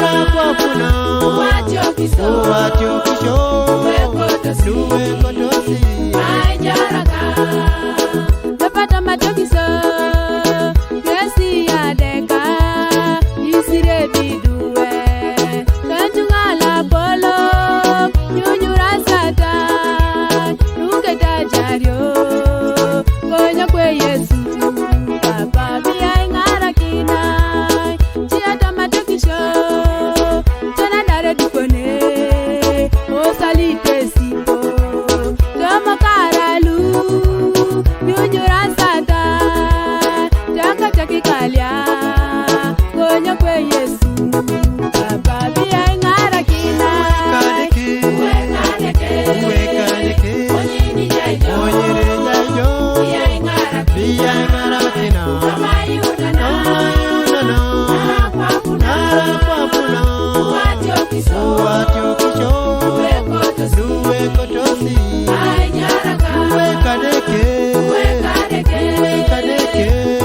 nara kwa kuna wacho kiso duwe kotosi ai jaraka tapata matokiso yesi adeka isire biduwe tanjungala bolo nyunyura sata nuketa jario konya kwe Yesu papa biya ngara kina chiata matokisho tana dare dikone o salite sipo kama karalu nyunyura sata taka takikalia konya kwe Yesu papa biya ngara kina uwe onyini jayo biya ngara kina nara kwa kuna wacho kisho duwe kotosi uwe kadeke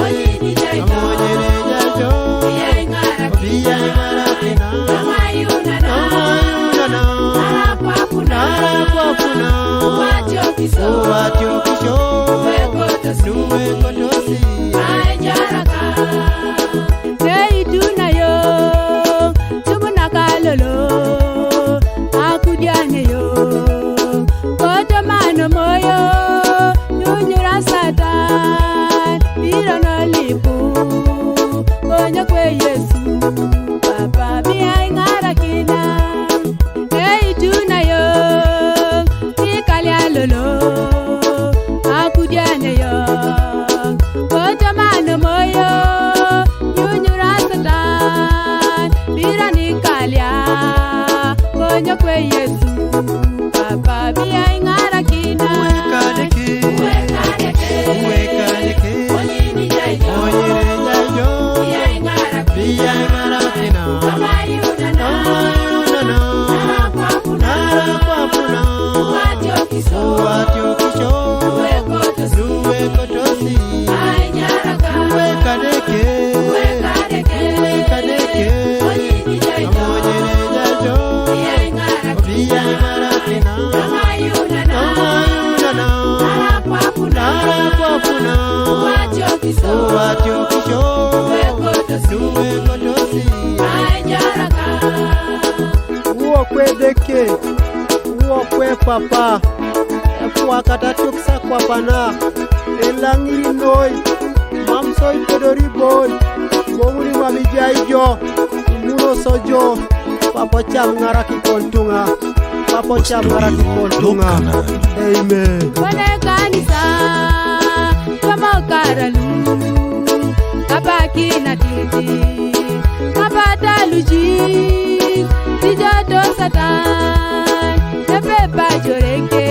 onyini jayo biya ngara kina nara kwa kuna wacho kisho duwe kotosi Hey tunayo tumuna kalolo akudiane yo koto mano moyo nyunyura satan biro no lipu konya kwe Yesu papa biya ngara kina hey tunayo ikalia lolo akudiane yo koto mano moyo nyunyura satan bira nikalia konya kwe Yesu papa biya ngara kina uwe kadeke onyini jayo biya ngara kina nara kwa kuna wacho kisho duwe kotosi uwe kadeke onyini jayo biya ngara kina nara kwa kuna wacho kisho duwe kotosi uwo kwedeke uwo kwe papa kwa katatuksa kwa pana elangiri noi mamsoi pedori boy bonguri mamijaijo imuno sojo papo cham ngara kikontunga amen kone kanisa kama karalu kabaki na titi kabata luji tijoto satan tepe pa jorenge